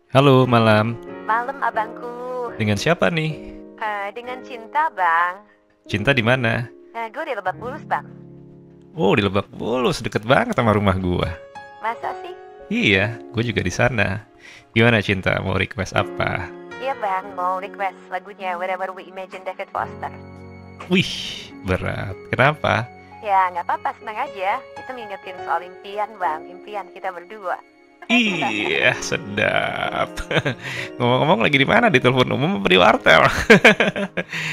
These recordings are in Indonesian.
Halo, malam. Malam abangku. Dengan siapa nih? Dengan cinta bang. Cinta di mana? Gue di Lebak Bulus bang. Oh, di Lebak Bulus, deket banget sama rumah gua. Masa sih? Iya, gue juga di sana. Gimana Cinta? Mau request apa? Iya bang, mau request lagunya Wherever We Imagine David Foster. Wih, berat. Kenapa? Ya nggak apa-apa, senang aja. Itu ngingetin soal impian bang, impian kita berdua. Iya, sedap. Ngomong-ngomong lagi di mana? Di telepon umum apa di wartel?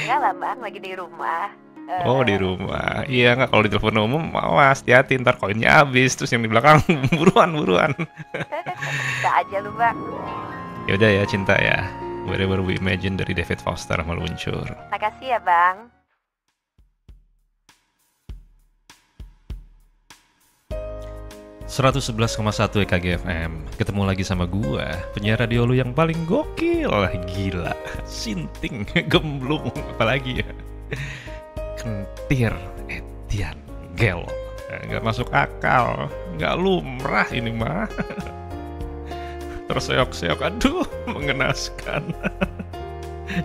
Enggak lah bang, lagi di rumah. Oh, di rumah. Iya, nggak kalau di telepon umum, awas, hati-hati, ntar koinnya habis. Terus yang di belakang, buruan. Bisa aja lu bang. Yaudah ya, Cinta ya. Wherever We Imagine dari David Foster meluncur. Makasih ya bang. 111,1 EKG FM. Ketemu lagi sama gua, penyiar radio lu yang paling gokil. Gila, sinting, gemblung, apalagi ya. Kentir, Etian, gelo. Nggak masuk akal, nggak lumrah ini mah. Terseok-seok, aduh, mengenaskan.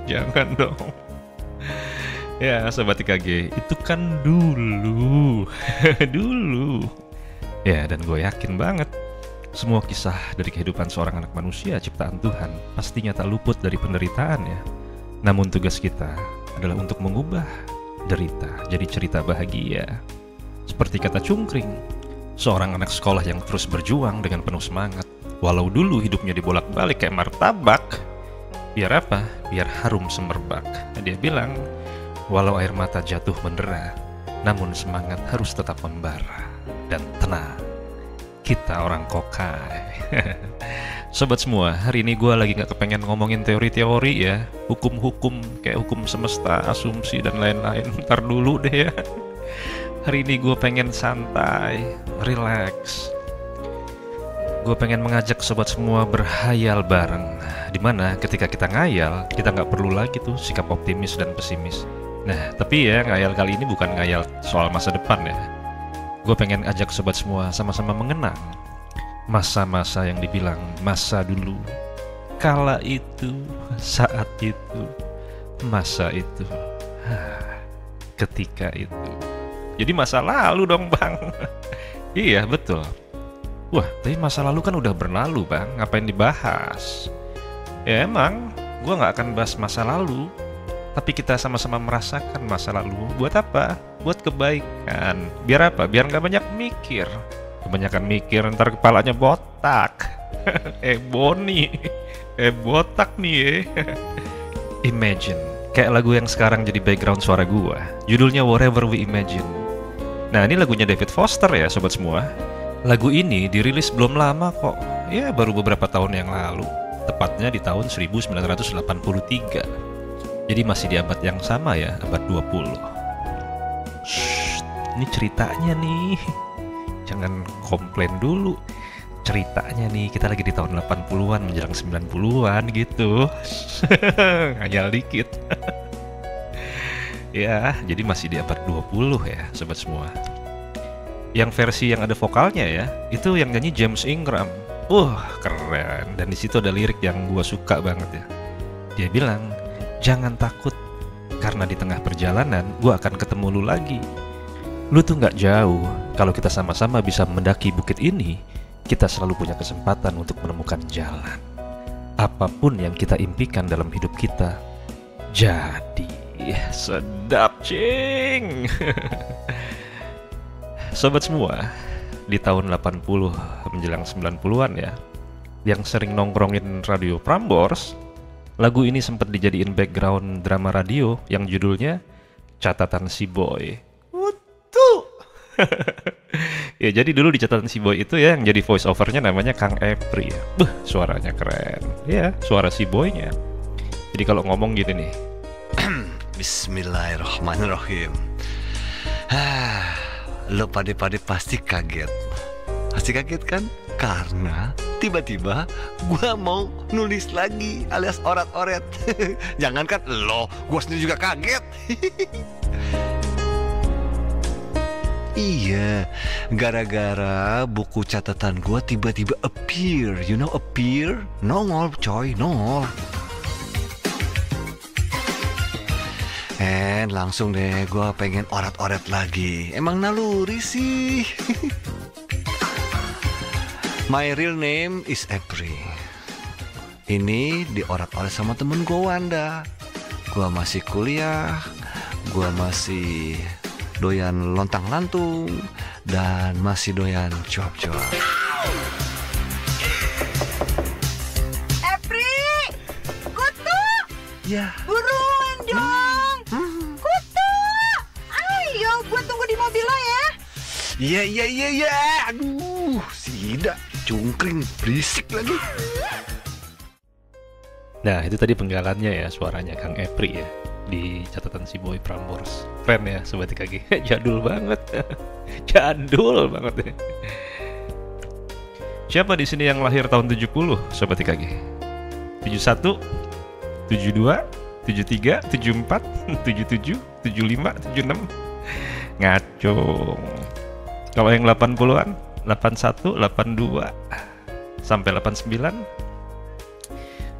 Jangan dong. Ya, Sobat IKG, itu kan dulu. Dulu. Ya, dan gue yakin banget semua kisah dari kehidupan seorang anak manusia ciptaan Tuhan pastinya tak luput dari penderitaan ya. Namun tugas kita adalah untuk mengubah derita jadi cerita bahagia. Seperti kata Cungkring, seorang anak sekolah yang terus berjuang dengan penuh semangat. Walau dulu hidupnya dibolak-balik kayak martabak. Biar apa? Biar harum semerbak. Dia bilang, walau air mata jatuh mendera, namun semangat harus tetap membara. Dan tenang, kita orang kokai. Sobat semua, hari ini gue lagi gak kepengen ngomongin teori-teori ya, hukum-hukum kayak hukum semesta, asumsi dan lain-lain. Ntar dulu deh ya. Hari ini gue pengen santai, relax. Gue pengen mengajak sobat semua berhayal bareng. Dimana ketika kita ngayal, kita gak perlu lagi tuh sikap optimis dan pesimis. Nah, tapi ya ngayal kali ini bukan ngayal soal masa depan ya. Gue pengen ajak sobat semua sama-sama mengenang masa-masa yang dibilang masa dulu, kala itu, saat itu, masa itu, ketika itu. Jadi masa lalu dong bang. Iya betul. Wah, tapi masa lalu kan udah berlalu bang, ngapain dibahas? Ya emang, gue gak akan bahas masa lalu, tapi kita sama-sama merasakan masa lalu. Buat apa? Buat kebaikan. Biar apa? Biar nggak banyak mikir. Kebanyakan mikir ntar kepalanya botak. Boni. Botak nih Imagine. Kayak lagu yang sekarang jadi background suara gua. Judulnya Wherever We Imagine. Nah ini lagunya David Foster ya sobat semua. Lagu ini dirilis belum lama kok. Ya baru beberapa tahun yang lalu. Tepatnya di tahun 1983. Jadi masih di abad yang sama ya, abad 20. Shh, ini ceritanya nih. Jangan komplain dulu. Ceritanya nih, kita lagi di tahun 80-an menjelang 90-an gitu. Ngayal dikit. Ya, jadi masih di abad 20 ya, sobat semua. Yang versi yang ada vokalnya ya, itu yang nyanyi James Ingram. Keren. Dan di situ ada lirik yang gua suka banget ya. Dia bilang, jangan takut, karena di tengah perjalanan gue akan ketemu lu lagi. Lu tuh gak jauh. Kalau kita sama-sama bisa mendaki bukit ini, kita selalu punya kesempatan untuk menemukan jalan. Apapun yang kita impikan dalam hidup kita, jadi sedap cing. Sobat semua, di tahun 80 menjelang 90-an ya, yang sering nongkrongin radio Prambors, lagu ini sempat dijadiin background drama radio yang judulnya Catatan Si Boy. Utuh. Ya jadi dulu di Catatan Si Boy itu ya yang jadi voice overnya namanya Kang Epri ya. Suaranya keren. Ya, suara si boynya. Jadi kalau ngomong gini nih. Bismillahirrahmanirrahim. Lo pade-pade pasti kaget. Pasti kaget kan? Karena tiba-tiba gua mau nulis lagi alias orat-oret. Jangankan lo, gua sendiri juga kaget. Iya, gara-gara buku catatan gua tiba-tiba appear, appear, nongol coy, nongol. Langsung deh gua pengen oret-oret lagi, emang naluri sih. My real name is April. Ini dioret-oret sama temen gua Wanda. Gua masih kuliah, gua masih doyan lontang-lantung, dan masih doyan cuap-cuap. Epri! Kutu! Ya. Buruan dong! Kutu! Ayo, gue tunggu di mobil lo ya. Iya. Aduh, si Ida cungkring, berisik lagi. Nah, itu tadi penggalannya ya, suaranya Kang Epri ya, di catatan si Boy Prambors. Keren ya Sobat IKG. Jadul banget. Jadul banget ya. Siapa di sini yang lahir tahun 70 Sobat IKG? 71, 72, 73, 74, 77, 75, 76. Ngacung. Kalau yang 80-an, 81, 82 sampai 89,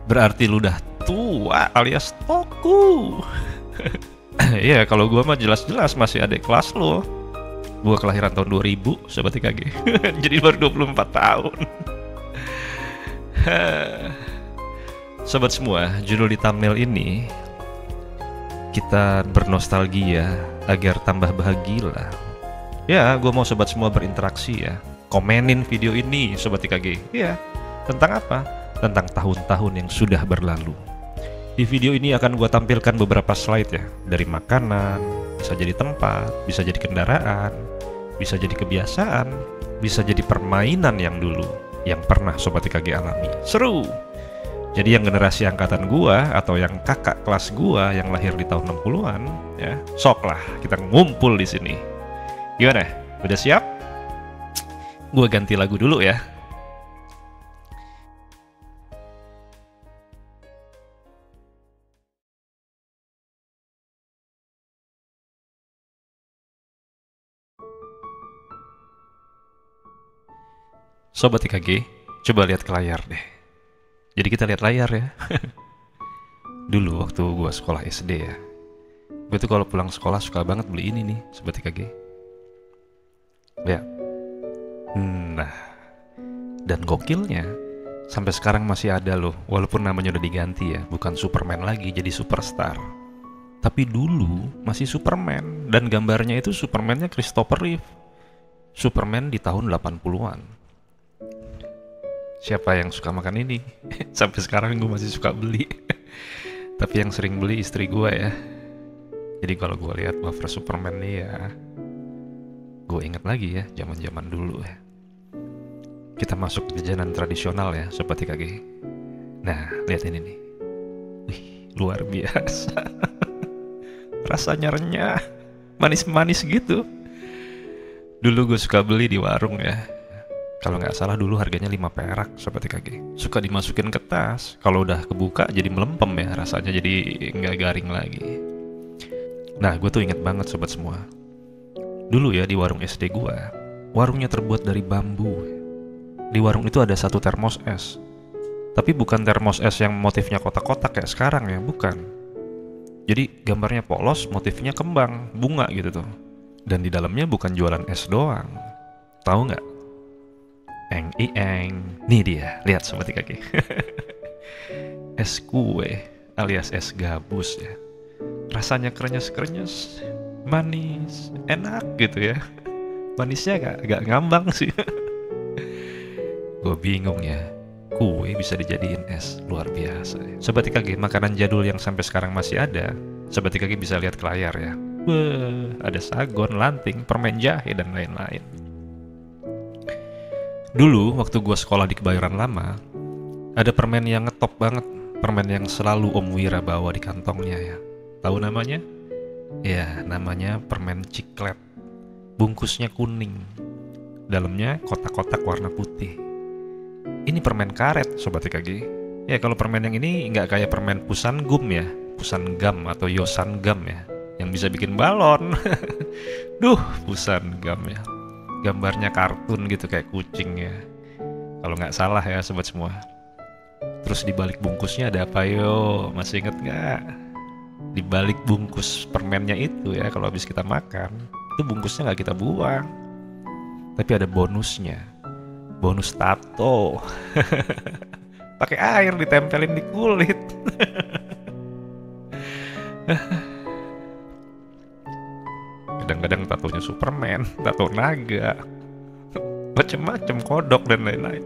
berarti lu udah tua alias toku. Iya, kalau gua mah jelas-jelas masih adik kelas lo. Gua kelahiran tahun 2000, Sobat IKG. Jadi baru 24 tahun. Sobat semua, judul di thumbnail ini kita bernostalgia agar tambah bahagia. Ya, gua mau sobat semua berinteraksi ya. Komenin video ini, Sobat IKG. Iya, tentang apa? Tentang tahun-tahun yang sudah berlalu. Di video ini akan gue tampilkan beberapa slide ya. Dari makanan, bisa jadi tempat, bisa jadi kendaraan, bisa jadi kebiasaan, bisa jadi permainan yang dulu, yang pernah Sobat IKG alami. Seru! Jadi yang generasi angkatan gua atau yang kakak kelas gua yang lahir di tahun 60-an ya, sok lah kita ngumpul di sini. Gimana? Udah siap? Gua ganti lagu dulu ya. Sobat IKG, coba lihat ke layar deh. Jadi kita lihat layar ya. Dulu waktu gua sekolah SD ya, gue tuh kalau pulang sekolah suka banget beli ini nih, Sobat IKG. Ya. Nah, dan gokilnya sampai sekarang masih ada loh, walaupun namanya udah diganti ya, bukan Superman lagi, jadi Superstar. Tapi dulu masih Superman, dan gambarnya itu Supermannya Christopher Reeve. Superman di tahun 80-an. Siapa yang suka makan ini? Sampai sekarang gue masih suka beli. Tapi yang sering beli istri gue ya. Jadi kalau gue lihat wafer Superman nih ya, gue inget lagi ya zaman-zaman dulu ya. Kita masuk ke jajanan tradisional ya Sobat IKG. Nah, lihat ini nih. Wih, luar biasa. Rasanya renyah, manis-manis gitu. Dulu gue suka beli di warung ya. Kalau nggak salah dulu harganya 5 perak Sobat IKG. Suka dimasukin ke tas. Kalau udah kebuka jadi melempem ya, rasanya jadi nggak garing lagi. Nah, gue tuh inget banget Sobat semua. Dulu ya di warung SD gue, warungnya terbuat dari bambu. Di warung itu ada satu termos es. Tapi bukan termos es yang motifnya kotak-kotak kayak sekarang ya, bukan. Jadi gambarnya polos, motifnya kembang, bunga gitu tuh. Dan di dalamnya bukan jualan es doang. Tahu nggak? Eng. Nih dia, lihat Sobat IKG. Es kue alias es gabus ya. Rasanya krenyes-krenyes, manis, enak gitu ya. Manisnya gak ngambang sih. Gue bingung ya, kue bisa dijadiin es, luar biasa ya. Sobat IKG, makanan jadul yang sampai sekarang masih ada, Sobat IKG bisa lihat ke layar ya. Wah, ada sagon, lanting, permen jahe, dan lain-lain. Dulu waktu gue sekolah di Kebayoran Lama, ada permen yang ngetop banget, permen yang selalu Om Wira bawa di kantongnya ya. Tahu namanya? Ya, namanya permen ciklet. Bungkusnya kuning, dalamnya kotak-kotak warna putih. Ini permen karet Sobat IKG. Ya, kalau permen yang ini nggak kayak permen pusan gum ya, pusan gum atau yosan gum ya. yang bisa bikin balon. Duh, busan gam ya. Gambarnya kartun gitu kayak kucing ya. Kalau nggak salah ya sobat semua. Terus di balik bungkusnya ada apa yo? Masih inget nggak? Di balik bungkus permennya itu ya, kalau habis kita makan, itu bungkusnya nggak kita buang. Tapi ada bonusnya. Bonus tato. Pakai air ditempelin di kulit. Kadang-kadang tatonya Superman, tato naga, macem-macem, kodok dan lain-lain.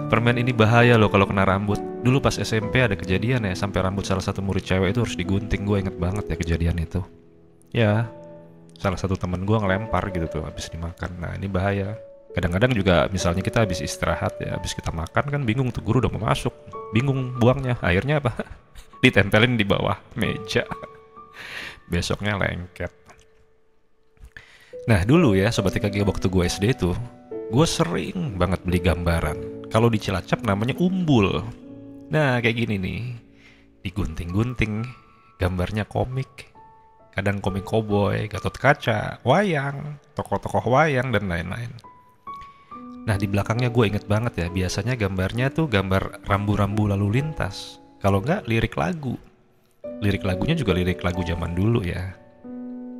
Permen ini bahaya loh kalau kena rambut. Dulu pas SMP ada kejadian ya, sampai rambut salah satu murid cewek itu harus digunting. Gue inget banget ya kejadian itu. Ya, salah satu temen gue ngelempar gitu tuh habis dimakan. Nah ini bahaya. Kadang-kadang juga misalnya kita habis istirahat ya, habis kita makan kan bingung tuh, guru udah mau masuk, bingung buangnya. Akhirnya apa? Ditempelin di bawah meja. Besoknya lengket. Nah dulu ya Sobat TKG, waktu gue SD tuh, gue sering banget beli gambaran. Kalau di Cilacap namanya umbul. Nah kayak gini nih, digunting-gunting, gambarnya komik. Kadang komik koboi, Gatot Kaca, wayang, tokoh-tokoh wayang, dan lain-lain. Nah di belakangnya gue inget banget ya, biasanya gambarnya tuh gambar rambu-rambu lalu lintas. Kalau nggak lirik lagu. Lirik lagunya juga lirik lagu zaman dulu ya.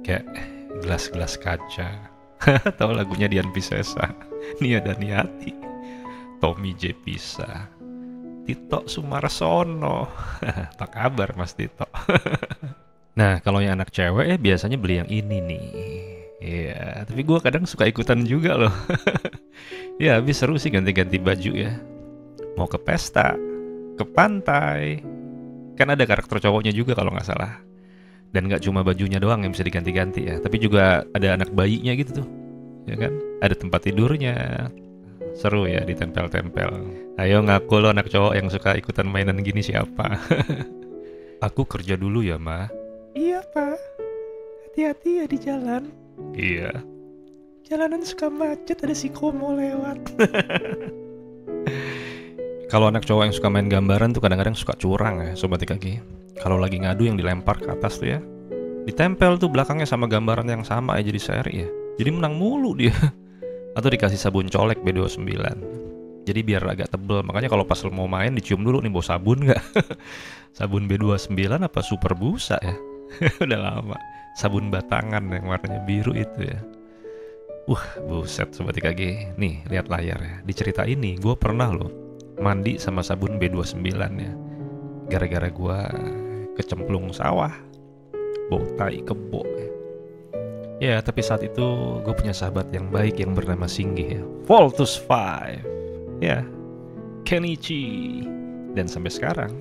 Kayak gelas-gelas kaca. Tahu lagunya Dian Piscesa, Nia Daniati, Tommy J. Pisa, Tito Sumarsono. Apa kabar Mas Tito? Nah kalau yang anak cewek ya biasanya beli yang ini nih. Iya, tapi gue kadang suka ikutan juga loh. Ya habis seru sih ganti-ganti baju ya. Mau ke pesta, ke pantai. Kan ada karakter cowoknya juga kalau nggak salah. Dan nggak cuma bajunya doang yang bisa diganti-ganti ya, tapi juga ada anak bayinya gitu tuh, ya kan? Ada tempat tidurnya. Seru ya ditempel-tempel. Ayo ngaku lo anak cowok yang suka ikutan mainan gini siapa? Aku kerja dulu ya Ma. Iya Pak. Hati-hati ya di jalan. Iya. Jalanan suka macet, ada si Komo lewat. Kalau anak cowok yang suka main gambaran tuh kadang-kadang suka curang ya Sobat TKG. Kalau lagi ngadu yang dilempar ke atas tuh ya, ditempel tuh belakangnya sama gambaran yang sama aja di seri ya. Jadi menang mulu dia. Atau dikasih sabun colek B29. Jadi biar agak tebel. Makanya kalau pas lo mau main dicium dulu nih, bau sabun nggak? Sabun B29 apa Super Busa ya? Udah lama. Sabun batangan yang warnanya biru itu ya. Buset Sobat TKG. Nih lihat layar ya. Di cerita ini gue pernah loh mandi sama sabun B29 ya. Gara-gara gue kecemplung sawah, bau tai kebo ya. Ya tapi saat itu gue punya sahabat yang baik yang bernama Singgih ya. Voltus 5 ya, Kenichi. Dan sampai sekarang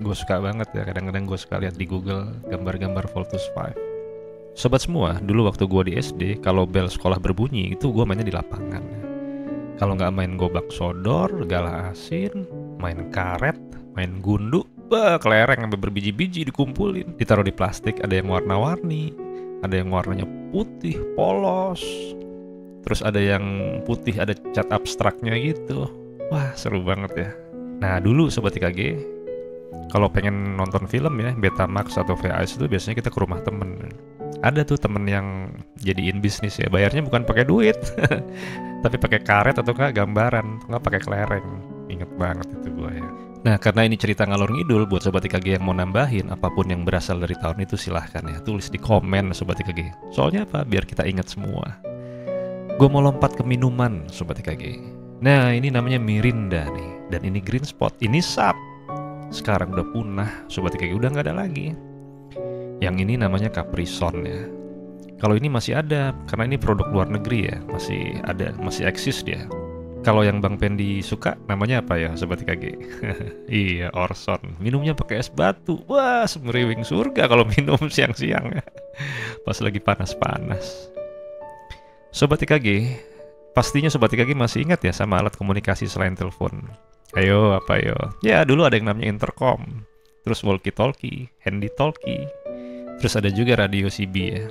gue suka banget ya, kadang-kadang gue suka lihat di Google gambar-gambar Voltus 5. Sobat semua, dulu waktu gue di SD, kalau bel sekolah berbunyi itu gue mainnya di lapangan ya. Kalau nggak main gobak sodor, galah asin, main karet, main gundu, kelereng sampai berbiji-biji dikumpulin, ditaruh di plastik. Ada yang warna-warni, ada yang warnanya putih polos, terus ada yang putih ada cat abstraknya gitu. Wah seru banget ya. Nah dulu Sobat TKG, kalau pengen nonton film ya, Betamax atau VHS itu biasanya kita ke rumah temen. Ada tuh temen yang jadiin bisnis ya, bayarnya bukan pakai duit tapi pakai karet atau enggak gambaran, nggak pakai kelereng. Ingat banget itu gue ya. Nah karena ini cerita ngalor ngidul, buat Sobat TKG yang mau nambahin apapun yang berasal dari tahun itu silahkan ya, tulis di komen Sobat TKG. Soalnya apa? Biar kita ingat semua. Gue mau lompat ke minuman Sobat TKG. Nah ini namanya Mirinda nih, dan ini Green Spot, ini Sap. Sekarang udah punah Sobat TKG, udah nggak ada lagi. Yang ini namanya Capri Sun ya. Kalau ini masih ada, karena ini produk luar negeri ya, masih ada, masih eksis dia. Kalau yang Bang Pendi suka, namanya apa ya Sobat TKG? Iya, Orson. Minumnya pakai es batu. Wah, semeriwing surga kalau minum siang-siang ya. Pas lagi panas-panas. Sobat TKG, pastinya Sobat TKG masih ingat ya sama alat komunikasi selain telepon. Ayo, apa yo? Ya, dulu ada yang namanya intercom. Terus walkie-talkie, handy-talkie. Terus ada juga radio CB ya.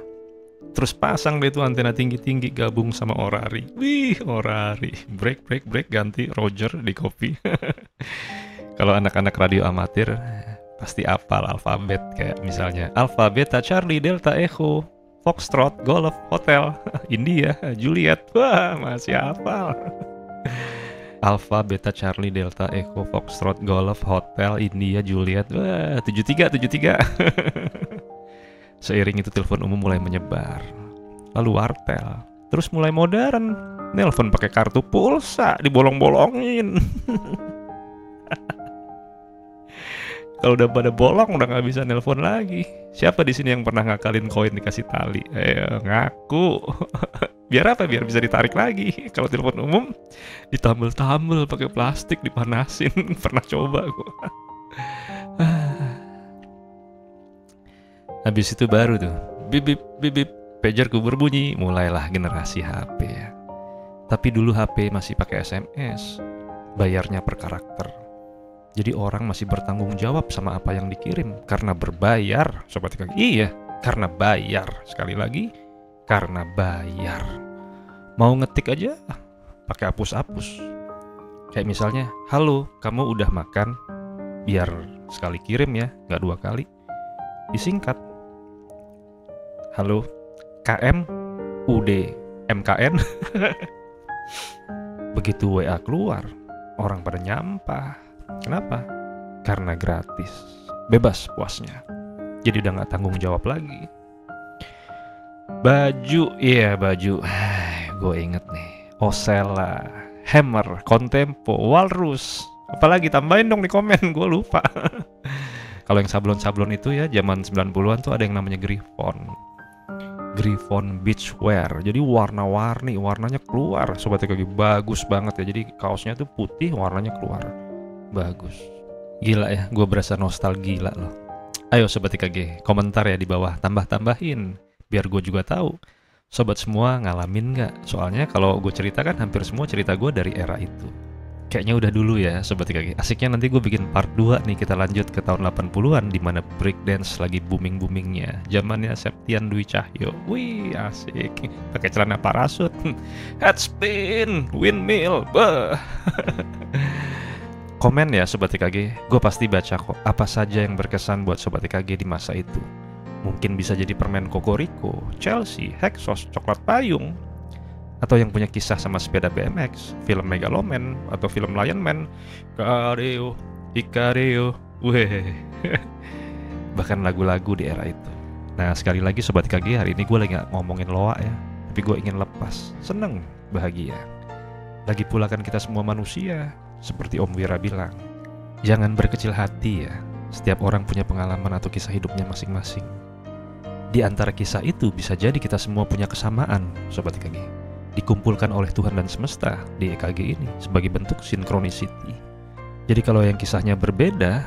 Terus pasang deh tuh antena tinggi-tinggi gabung sama Orari. Wih, Orari. Break ganti Roger di kopi. Kalau anak-anak radio amatir, pasti hafal alfabet kayak misalnya Alpha, Beta, Charlie, Delta, Echo, Foxtrot, Golf, Hotel, India, Juliet. Wah, masih hafal. Alpha, Beta, Charlie, Delta, Echo, Foxtrot, Golf, Hotel, India, Juliet. Wah, 73. Seiring itu telepon umum mulai menyebar. Lalu wartel. Terus mulai modern. Nelpon pakai kartu pulsa, dibolong-bolongin. Kalau udah pada bolong udah nggak bisa nelpon lagi. Siapa di sini yang pernah ngakalin koin dikasih tali? Ayo ngaku. Biar apa? Biar bisa ditarik lagi. Kalau telepon umum ditambel-tambel pakai plastik, dipanasin. Pernah coba gua. Habis itu baru tuh bip bip bip bip, pagerku berbunyi. Mulailah generasi HP ya. Tapi dulu HP masih pakai SMS. Bayarnya per karakter. Jadi orang masih bertanggung jawab sama apa yang dikirim karena berbayar, Sobat IKG. Iya, karena bayar. Sekali lagi, karena bayar. Mau ngetik aja pakai hapus-hapus. Kayak misalnya, halo, kamu udah makan? Biar sekali kirim ya, nggak 2 kali. Disingkat. Halo, KM, UD, MKN. Begitu WA keluar, orang pada nyampah. Kenapa? Karena gratis, bebas puasnya. Jadi udah gak tanggung jawab lagi. Baju, iya baju. Gue inget nih, Osella, Hammer, Contempo, Walrus. Apalagi tambahin dong di komen, gue lupa. Kalau yang sablon-sablon itu ya, zaman 90-an tuh ada yang namanya Griffon Beachwear. Jadi warna-warni, warnanya keluar. Sobat IKG, bagus banget ya. Jadi kaosnya tuh putih, warnanya keluar. Bagus. Gila ya, gue berasa nostalgia loh. Ayo Sobat IKG, komentar ya di bawah, tambah-tambahin biar gue juga tahu. Sobat semua ngalamin gak? Soalnya kalau gue ceritakan hampir semua cerita gue dari era itu. Kayaknya udah dulu ya Sobat IKG. Asiknya nanti gue bikin part 2 nih, kita lanjut ke tahun 80-an di mana breakdance lagi booming-boomingnya. Zamannya Septian Dwi Cahyo. Wih, asik. Pakai celana parasut. Headspin, windmill. Bah. Komen ya Sobat IKG, gue pasti baca kok apa saja yang berkesan buat Sobat IKG di masa itu. Mungkin bisa jadi permen Kokoriko, Chelsea, Hexos, coklat payung, atau yang punya kisah sama sepeda BMX, film Megaloman, atau film Lion Man, Ikareo, weh. Bahkan lagu-lagu di era itu. Nah sekali lagi Sobat IKG, hari ini gue lagi gak ngomongin loa ya, tapi gue ingin lepas, seneng, bahagia. Lagi pula kan kita semua manusia. Seperti Om Wira bilang, jangan berkecil hati ya. Setiap orang punya pengalaman atau kisah hidupnya masing-masing. Di antara kisah itu bisa jadi kita semua punya kesamaan, Sobat IKG. Dikumpulkan oleh Tuhan dan semesta di EKG ini sebagai bentuk synchronicity. Jadi kalau yang kisahnya berbeda,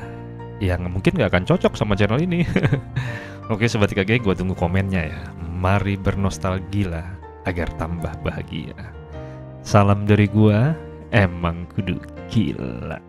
yang mungkin gak akan cocok sama channel ini. Oke Sobat IKG, gue tunggu komennya ya. Mari bernostalgia agar tambah bahagia. Salam dari gua, emang kudu gila.